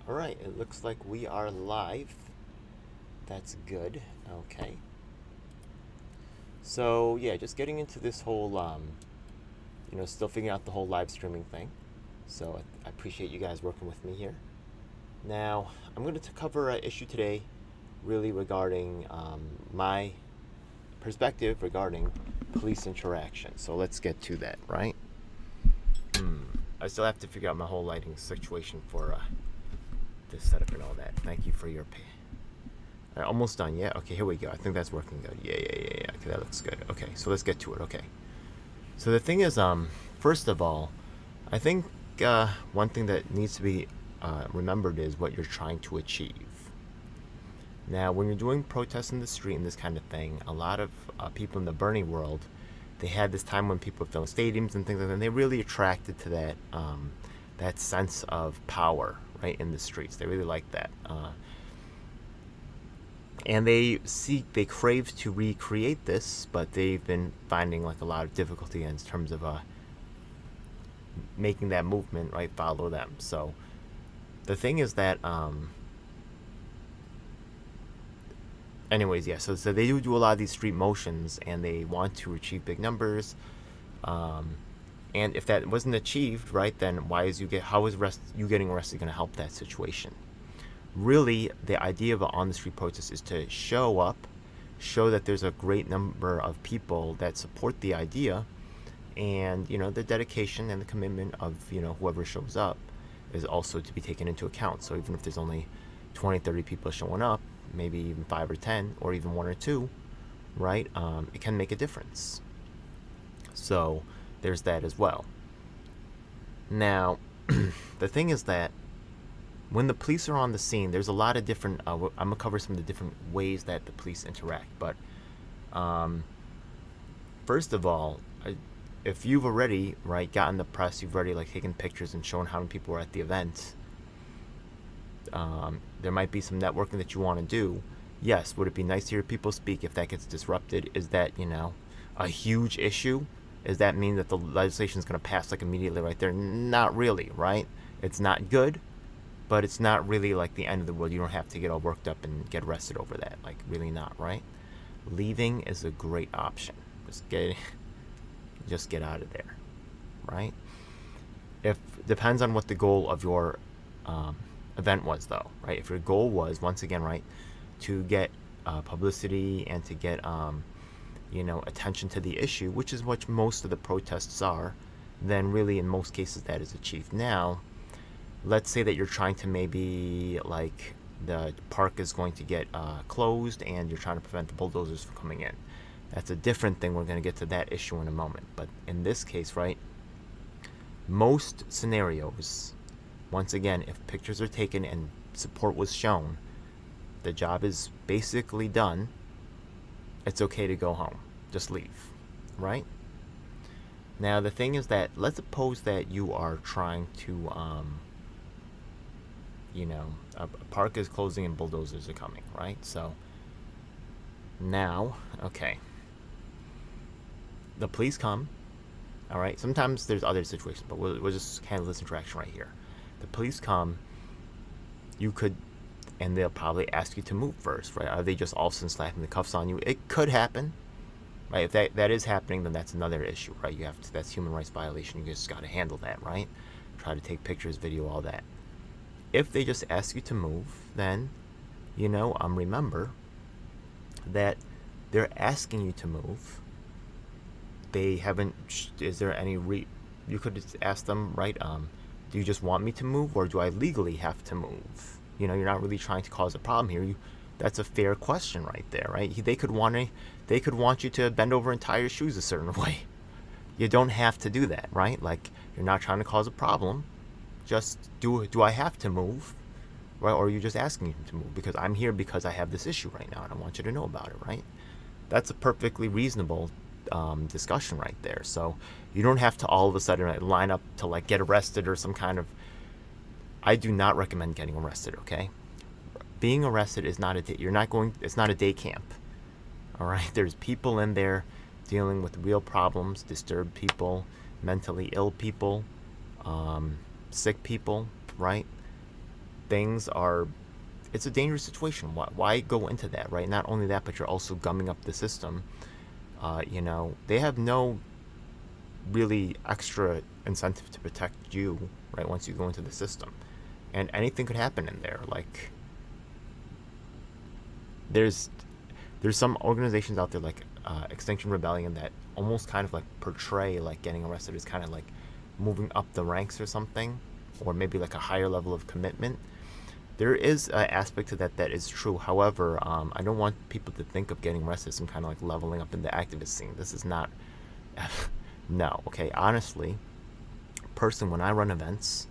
Alright, it looks like we are live. That's good. Okay. So, yeah, just getting into this whole, still figuring out the whole live streaming thing. So, I appreciate you guys working with me here. Now, I'm going to cover an issue today really regarding my perspective regarding police interaction. So, let's get to that, right? I still have to figure out my whole lighting situation for this setup and all that. Thank you for your pay. Almost done, yeah? Okay, here we go. I think that's working good. Yeah. Okay, that looks good. Okay, so let's get to it. Okay. So the thing is, first of all, I think one thing that needs to be remembered is what you're trying to achieve. Now, when you're doing protests in the street and this kind of thing, a lot of people in the Bernie world, they had this time when people fill stadiums and things like that, and they really attracted to that sense of power, right, in the streets. They really like that. And they crave to recreate this, but they've been finding like a lot of difficulty in terms of making that movement right follow them. So the thing is that anyways, yeah, so they do a lot of these street motions and they want to achieve big numbers. And if that wasn't achieved, right, then how is you getting arrested going to help that situation? Really, the idea of an on-the-street protest is to show that there's a great number of people that support the idea, and the dedication and the commitment of whoever shows up is also to be taken into account. So even if there's only 20, 30 people showing up, maybe even 5 or 10, or even 1 or 2, right, it can make a difference. So there's that as well. Now, the thing is that when the police are on the scene, there's a lot of different. I'm gonna cover some of the different ways that the police interact. But first of all, if you've already gotten the press, you've already taken pictures and shown how many people were at the event. There might be some networking that you want to do. Yes, would it be nice to hear people speak if that gets disrupted? Is that a huge issue? Does that mean that the legislation is going to pass immediately right there? Not really, right? It's not good. But it's not really the end of the world. You don't have to get all worked up and get arrested over that. Really not, right? Leaving is a great option. Just get out of there, right? Depends on what the goal of your event was, though, right? If your goal was, once again, right, to get publicity and to get attention to the issue, which is what most of the protests are, then really in most cases that is achieved. Now, let's say that you're trying to maybe the park is going to get closed and you're trying to prevent the bulldozers from coming in. That's a different thing. We're going to get to that issue in a moment. But in this case, right, most scenarios, once again, if pictures are taken and support was shown, the job is basically done. It's okay to go home. Just leave, right? Now, the thing is that let's suppose that you are trying to a park is closing and bulldozers are coming, right? So now, okay, the police come, all right? Sometimes there's other situations, but we'll just handle this interaction right here. The police come, and they'll probably ask you to move first, right? Are they just all of a sudden slapping the cuffs on you? It could happen, right? If that is happening, then that's another issue, right? That's human rights violation. You just got to handle that, right? Try to take pictures, video, all that. If they just ask you to move, then, remember that they're asking you to move. They haven't, is there any, you could just ask them, right, do you just want me to move or do I legally have to move? You're not really trying to cause a problem here. That's a fair question right there, right? They could want you to bend over and tie your shoes a certain way. You don't have to do that, right? You're not trying to cause a problem. Just do I have to move, right? Or are you just asking me to move because I'm here because I have this issue right now and I want you to know about it, right? That's a perfectly reasonable discussion right there. So you don't have to all of a sudden line up to get arrested or some kind of. I do not recommend getting arrested. Okay, being arrested is not it's not a day camp. All right, there's people in there dealing with real problems, disturbed people, mentally ill people. Sick people, right? things are, it's a dangerous situation. Why go into that, right? Not only that, but you're also gumming up the system. They have no really extra incentive to protect you, right? Once you go into the system, and anything could happen in there. Like, there's some organizations out there like Extinction Rebellion that almost kind of like portray like getting arrested as kind of like moving up the ranks or something, or maybe like a higher level of commitment. There is an aspect to that is true. However, I don't want people to think of getting arrested as some kind of like leveling up in the activist scene. This is not. No, okay. Honestly, person, when I run events,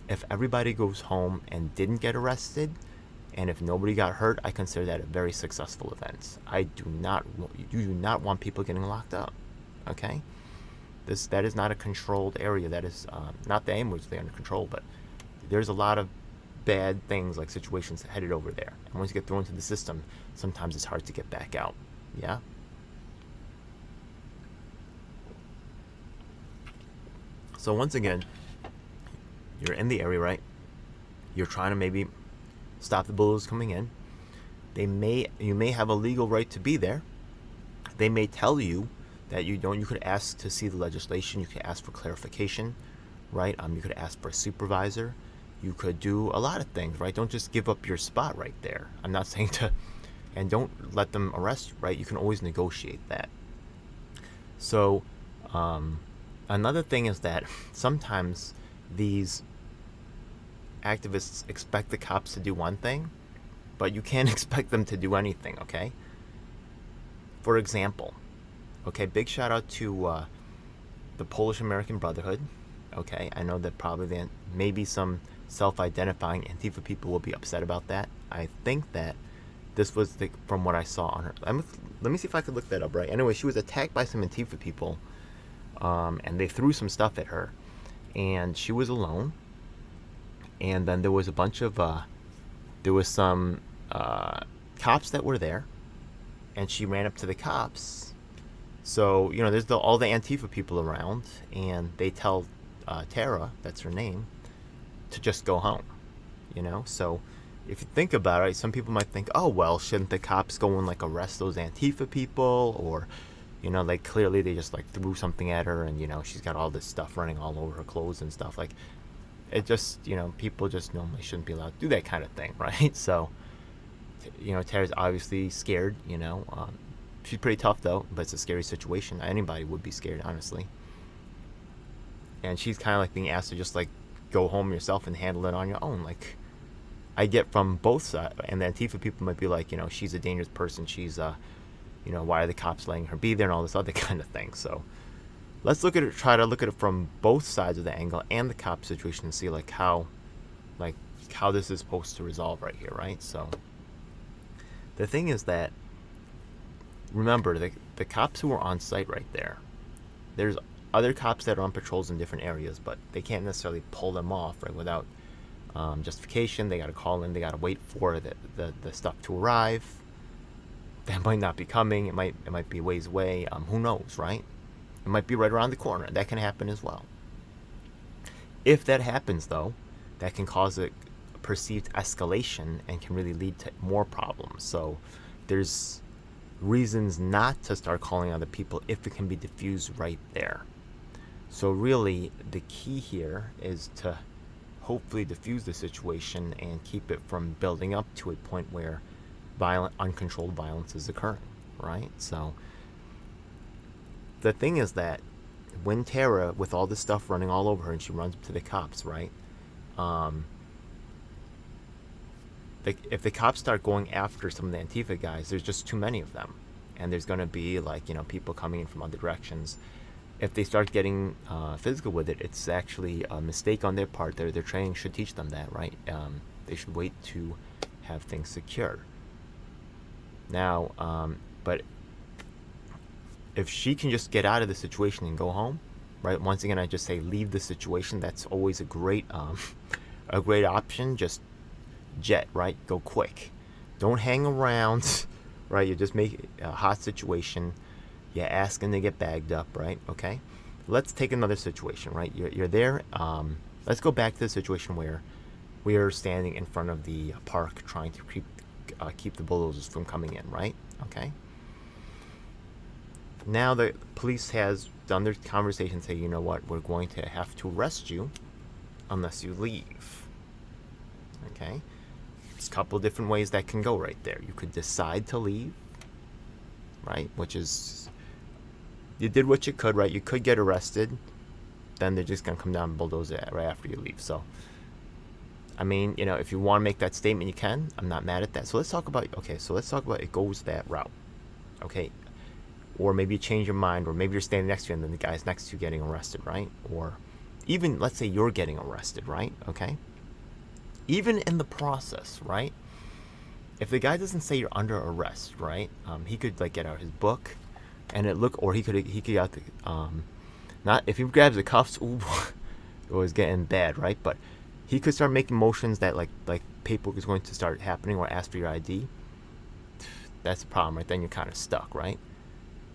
if everybody goes home and didn't get arrested, and if nobody got hurt, I consider that a very successful event. You do not want people getting locked up. Okay, that is not a controlled area. That is not the aim was they under control, but there's a lot of bad things like situations headed over there. And once you get thrown into the system, sometimes it's hard to get back out. Yeah. So once again, you're in the area, right? You're trying to maybe stop the bullets coming in. You may have a legal right to be there. They may tell you that you don't. You could ask to see the legislation. You could ask for clarification, right? You could ask for a supervisor. You could do a lot of things, right? Don't just give up your spot right there. I'm not saying to, and don't let them arrest you, right? You can always negotiate that. So, another thing is that sometimes these activists expect the cops to do one thing, but you can't expect them to do anything, okay? For example, okay, big shout out to the Polish American Brotherhood, okay? I know that probably maybe some self-identifying Antifa people will be upset about that. I think that this was from what I saw on her. Let me see if I could look that up, right? Anyway, she was attacked by some Antifa people, and they threw some stuff at her, and she was alone. And then there was a bunch of some cops that were there, and she ran up to the cops. So there's all the Antifa people around, and they tell Tara, that's her name, to just go home. So if you think about it, some people might think, oh well, shouldn't the cops go and like arrest those Antifa people, or like clearly they just like threw something at her, and she's got all this stuff running all over her clothes and stuff. Like, it just, people just normally shouldn't be allowed to do that kind of thing, right? So, Tara's obviously scared, she's pretty tough though, but it's a scary situation. Anybody would be scared, honestly. And she's kind of like being asked to just like go home yourself and handle it on your own. Like, I get from both sides, and the Antifa people might be like, she's a dangerous person, she's why are the cops letting her be there, and all this other kind of thing. So let's try to look at it from both sides of the angle and the cop situation, and see how this is supposed to resolve right here, right? So the thing is that, remember, the cops who are on site right there's other cops that are on patrols in different areas, but they can't necessarily pull them off, right, without justification. They got to call in, they got to wait for the stuff to arrive. That might not be coming, it might be ways away, who knows, right? It might be right around the corner. That can happen as well. If that happens, though, that can cause a perceived escalation and can really lead to more problems. So there's reasons not to start calling other people if it can be diffused right there. So really, the key here is to hopefully diffuse the situation and keep it from building up to a point where uncontrolled violence is occurring, right? So the thing is that when Tara, with all this stuff running all over her, and she runs up to the cops, right? If the cops start going after some of the Antifa guys, there's just too many of them, and there's going to be people coming in from other directions. If they start getting physical with it, it's actually a mistake on their part. Their training should teach them that, right? They should wait to have things secure. Now, but if she can just get out of the situation and go home, right? Once again, I just say leave the situation. That's always a great option. Just jet, right? Go quick. Don't hang around, right? You just make a hot situation. You're asking to get bagged up, right? Okay. Let's take another situation, right? You're there. Let's go back to the situation where we are standing in front of the park trying to keep the bulldozers from coming in, right? Okay. Now the police has done their conversation, say, you know what, we're going to have to arrest you unless you leave. Okay. There's a couple different ways that can go right there. You could decide to leave, right? Which is, you did what you could, right? You could get arrested. Then they're just going to come down and bulldoze it right after you leave. So, I mean, you know, if you want to make that statement, you can. I'm not mad at that. So let's talk about, it goes that route. Okay. Or maybe you change your mind, or maybe you're standing next to you and then the guy's next to you getting arrested, right? Or even, let's say you're getting arrested, right? Okay. Even in the process, right? If the guy doesn't say you're under arrest, right? He could like get out his book, and or he could get out the not if he grabs the cuffs, ooh, it was getting bad, right? But he could start making motions that like paperwork is going to start happening, or ask for your ID. That's the problem, right? Then you're kind of stuck, right?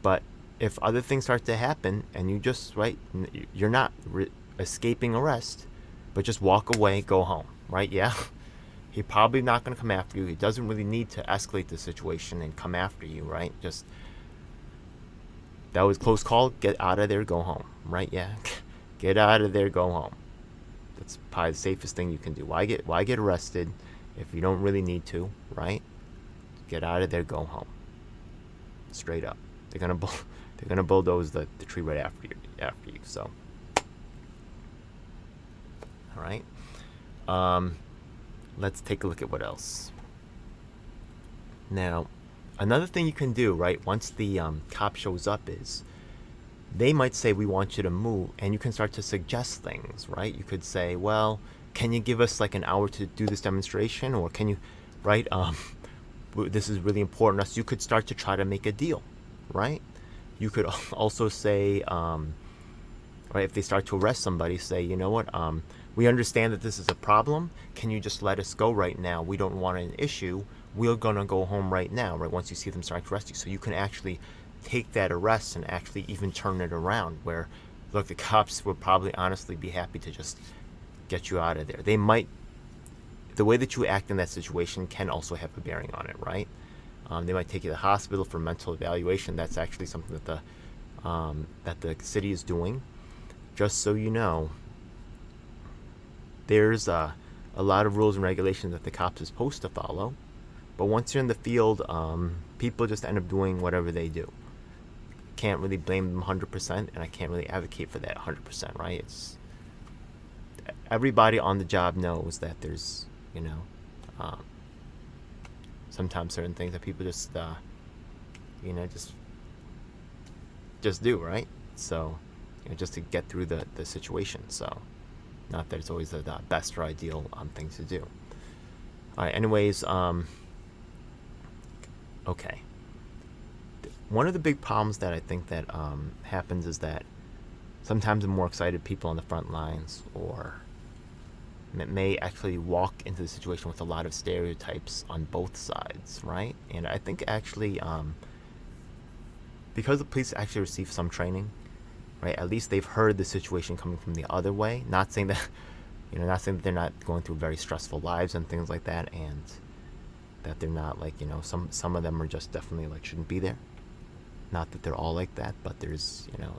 But if other things start to happen and you just, right, you're not escaping arrest, but just walk away, go home, right? Yeah. He's probably not going to come after you. He doesn't really need to escalate the situation and come after you, right? Just, that was close call, get out of there, go home, right? Yeah. Get out of there, go home. That's probably the safest thing you can do. Why get arrested if you don't really need to, right? Get out of there, go home. Straight up. They're gonna bulldoze the tree right after you. So, all right. Let's take a look at what else. Now, another thing you can do, right? Once the cop shows up, is they might say, "We want you to move," and you can start to suggest things, right? You could say, "Well, can you give us like an hour to do this demonstration, or can you, right? This is really important to us." You could start to try to make a deal. Right? You could also say, right, if they start to arrest somebody, say, you know what, we understand that this is a problem. Can you just let us go right now? We don't want an issue. We're going to go home right now, right, once you see them start to arrest you. So you can actually take that arrest and actually even turn it around where, look, the cops would probably honestly be happy to just get you out of there. They might, the way that you act in that situation can also have a bearing on it, right? They might take you to the hospital for mental evaluation. That's actually something that the city is doing. Just so you know, there's a lot of rules and regulations that the cops are supposed to follow. But once you're in the field, people just end up doing whatever they do. Can't really blame them 100%, and I can't really advocate for that 100%, right? It's everybody on the job knows that there's, you know, sometimes certain things that people just, you know, just do, right? So, you know, just to get through the situation. So, not that it's always the best or ideal thing to do. All right. Anyways, okay. One of the big problems that I think that happens is that sometimes the more excited people on the front lines, or may actually walk into the situation with a lot of stereotypes on both sides, right? And I think actually, because the police actually receive some training, right? At least they've heard the situation coming from the other way. Not saying that, you know, not saying that they're not going through very stressful lives and things like that, and that they're not like, you know, some of them are just definitely like shouldn't be there. Not that they're all like that, but there's, you know,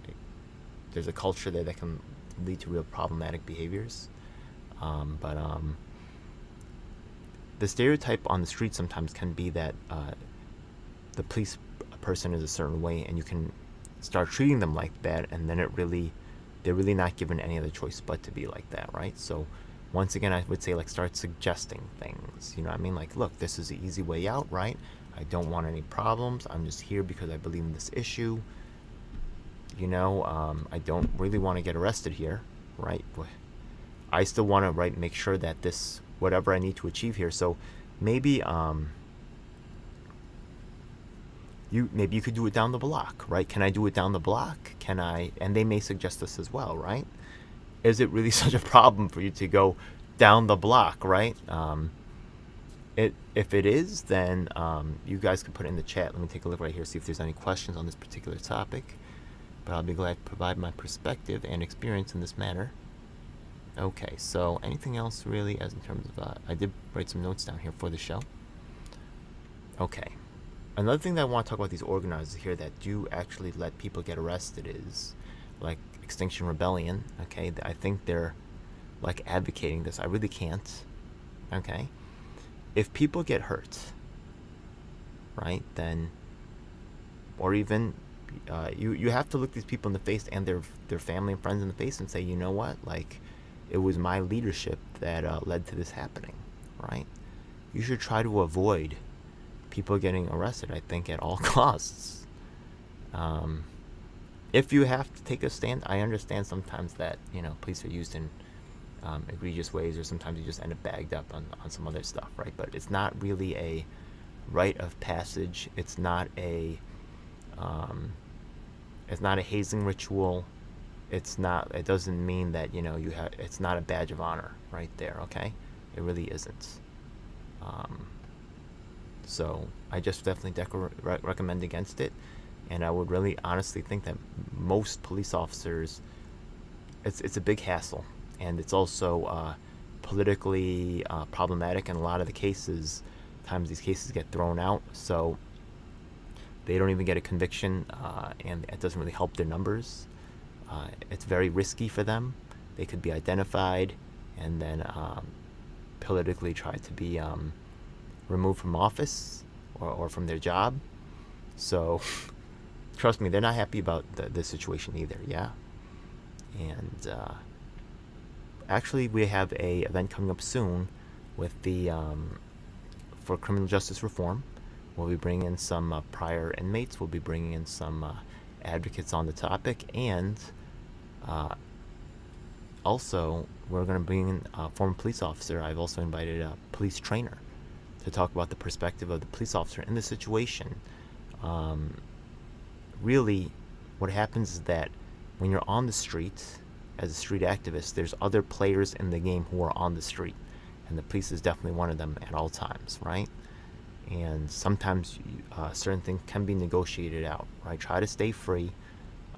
there's a culture there that can lead to real problematic behaviors. But the stereotype on the street sometimes can be that the police person is a certain way, and you can start treating them like that, and then they're really not given any other choice but to be like that, right? So once again, I would say, like, start suggesting things. You know what I mean? Like, look, this is the easy way out, right? I don't want any problems. I'm just here because I believe in this issue. You know, I don't really want to get arrested here, right? I still want to, right, make sure that this, whatever I need to achieve here. So maybe you could do it down the block, right? Can I do it down the block? Can I? And they may suggest this as well, right? Is it really such a problem for you to go down the block, right? If it is, then you guys can put it in the chat. Let me take a look right here, see if there's any questions on this particular topic. But I'll be glad to provide my perspective and experience in this matter. Okay, so anything else really as in terms of, I did write some notes down here for the show. Okay. Another thing that I want to talk about these organizers here that do actually let people get arrested is like Extinction Rebellion. Okay, I think they're like advocating this. I really can't. Okay, if people get hurt, right, then, or even you have to look these people in the face and their family and friends in the face and say, you know what, like, it was my leadership that led to this happening, right? You should try to avoid people getting arrested, I think, at all costs. If you have to take a stand, I understand sometimes that, police are used in egregious ways, or sometimes you just end up bagged up on some other stuff, right? But it's not really a rite of passage. It's not a hazing ritual. It doesn't mean that, it's not a badge of honor right there, okay? It really isn't. So I just definitely recommend against it. And I would really honestly think that most police officers, it's a big hassle. And it's also politically problematic in a lot of the cases. Times these cases get thrown out, so they don't even get a conviction, and it doesn't really help their numbers. It's very risky for them. They could be identified and then politically try to be removed from office or from their job. So trust me, they're not happy about the situation either, yeah? And actually, we have a event coming up soon with the for criminal justice reform. We'll be bringing in some prior inmates. We'll be bringing in some advocates on the topic, and also we're going to bring in a former police officer. I've also invited a police trainer to talk about the perspective of the police officer in the situation. Really, what happens is that when you're on the street as a street activist, there's other players in the game who are on the street, and the police is definitely one of them at all times, right? And sometimes certain things can be negotiated out, right? Try to stay free.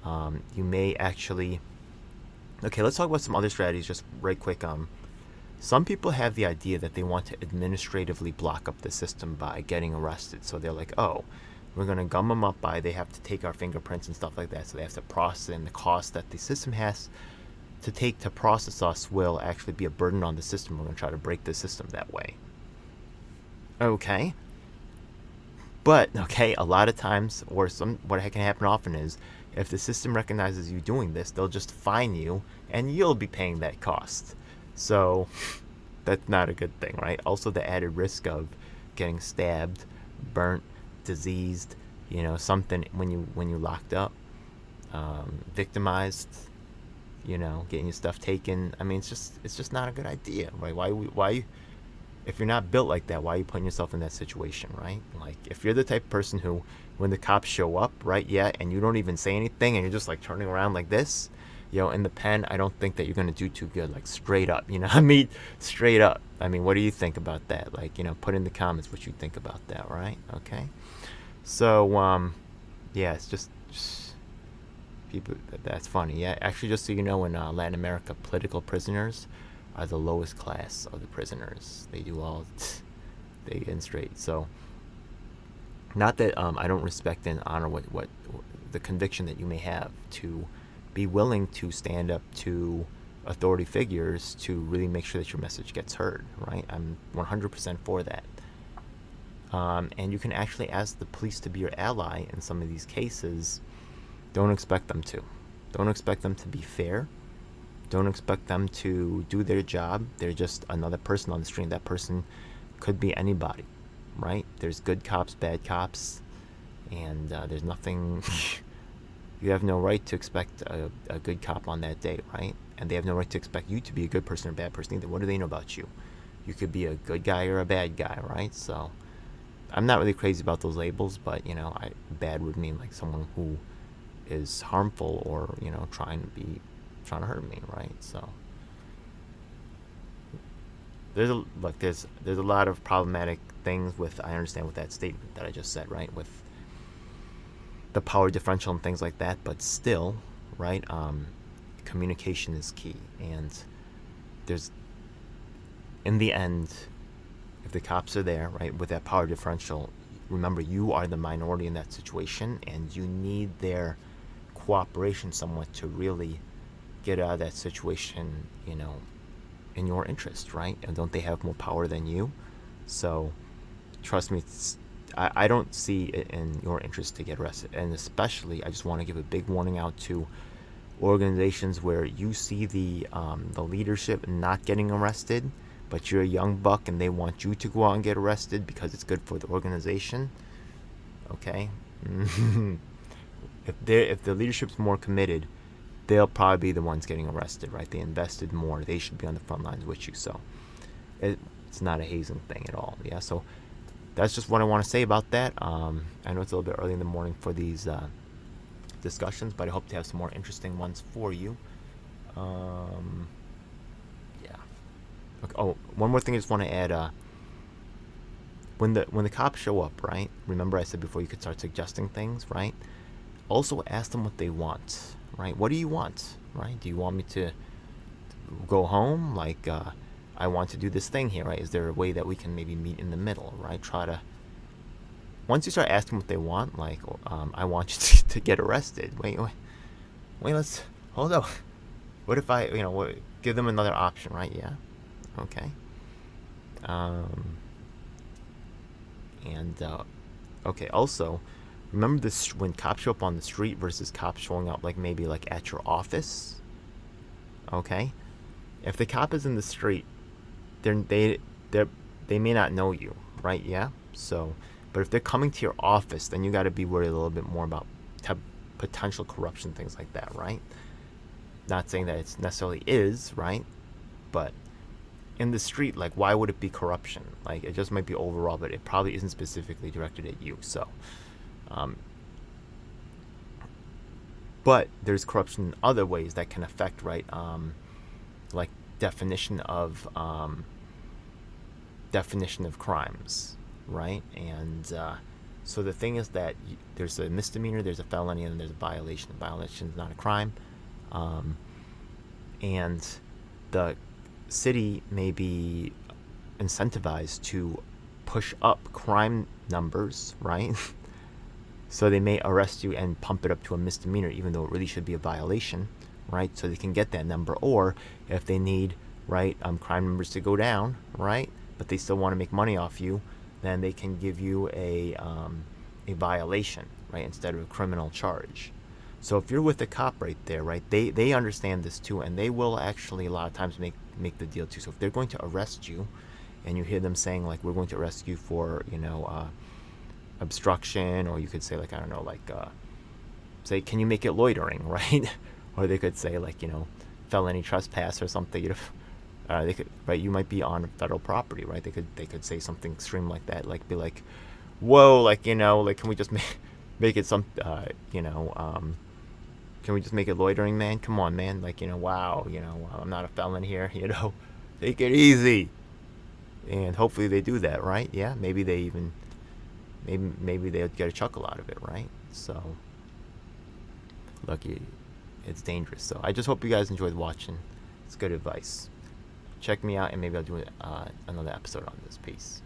You may actually... Okay, let's talk about some other strategies just right quick. Some people have the idea that they want to administratively block up the system by getting arrested. So they're like, oh, we're going to gum them up by they have to take our fingerprints and stuff like that. So they have to process it, and the cost that the system has to take to process us will actually be a burden on the system. We're going to try to break the system that way. Okay. But, a lot of times, or what can happen often is, if the system recognizes you doing this, they'll just fine you, and you'll be paying that cost. So, that's not a good thing, right? Also, the added risk of getting stabbed, burnt, diseased, something when you locked up, victimized, getting your stuff taken. I mean, it's just not a good idea, right? Why if you're not built like that, why are you putting yourself in that situation, right? Like, if you're the type of person who, when the cops show up, right, and you don't even say anything, and you're just like turning around like this, in the pen, I don't think that you're gonna do too good. Like, straight up, I mean, straight up. I mean, what do you think about that? Like, put in the comments what you think about that, right? Okay. So, yeah, it's just people. That's funny. Yeah, actually, just so you know, in Latin America, political prisoners are the lowest class of the prisoners. They do all, they get in straight. So, not that I don't respect and honor what the conviction that you may have to be willing to stand up to authority figures to really make sure that your message gets heard, right? I'm 100% for that. And you can actually ask the police to be your ally in some of these cases. Don't expect them to. Don't expect them to be fair. Don't expect them to do their job. They're just another person on the street. That person could be anybody, right? There's good cops, bad cops, and there's nothing... You have no right to expect a good cop on that day, right? And they have no right to expect you to be a good person or a bad person either. What do they know about you? You could be a good guy or a bad guy, right? So I'm not really crazy about those labels, but, bad would mean like someone who is harmful or, trying to hurt me, right? So there's a lot of problematic things with, I understand, with that statement that I just said, right? With the power differential and things like that, but still, right? Communication is key, and there's, in the end, if the cops are there, right, with that power differential, remember, you are the minority in that situation, and you need their cooperation somewhat to really get out of that situation, in your interest, right? And don't they have more power than you? So, trust me, I don't see it in your interest to get arrested. And especially, I just want to give a big warning out to organizations where you see the leadership not getting arrested, but you're a young buck and they want you to go out and get arrested because it's good for the organization. Okay, if the leadership's more committed, they'll probably be the ones getting arrested, right? They invested more. They should be on the front lines with you. So it's not a hazing thing at all. Yeah. So that's just what I want to say about that. I know it's a little bit early in the morning for these discussions, but I hope to have some more interesting ones for you. Yeah. Okay. Oh, one more thing I just want to add. When the cops show up, right? Remember I said before you could start suggesting things, right? Also ask them what they want, right? What do you want, right? Do you want me to go home? Like, I want to do this thing here, right? Is there a way that we can maybe meet in the middle, right? Once you start asking what they want, like, I want you to get arrested. Wait, let's, hold up. What if I, give them another option, right? Yeah. Okay. Okay, also, remember this when cops show up on the street versus cops showing up maybe at your office? Okay? If the cop is in the street, they may not know you, right? Yeah? So, but if they're coming to your office, then you got to be worried a little bit more about potential corruption, things like that, right? Not saying that it necessarily is, right? But in the street, why would it be corruption? It just might be overall, but it probably isn't specifically directed at you. So, but there's corruption in other ways that can affect, right? Like definition of crimes, right? And so the thing is that there's a misdemeanor, there's a felony, and then there's a violation. A violation is not a crime, and the city may be incentivized to push up crime numbers, right? So they may arrest you and pump it up to a misdemeanor, even though it really should be a violation, right? So they can get that number. Or if they need, right, crime numbers to go down, right, but they still want to make money off you, then they can give you a violation, right, instead of a criminal charge. So if you're with the cop right there, right, they understand this too, and they will actually a lot of times make the deal too. So if they're going to arrest you, and you hear them saying we're going to arrest you for obstruction, or you could say I don't know, say, can you make it loitering, right? Or they could say felony trespass or something. They could, right? You might be on federal property, right? They could say something extreme like that, be like, whoa, can we just make it some, can we just make it loitering, man? Come on, man. Wow, I'm not a felon here, take it easy. And hopefully they do that, right? Yeah, maybe they'll get a chuckle out of it, right? So, look, it's dangerous. So I just hope you guys enjoyed watching. It's good advice. Check me out, and maybe I'll do another episode on this. Peace.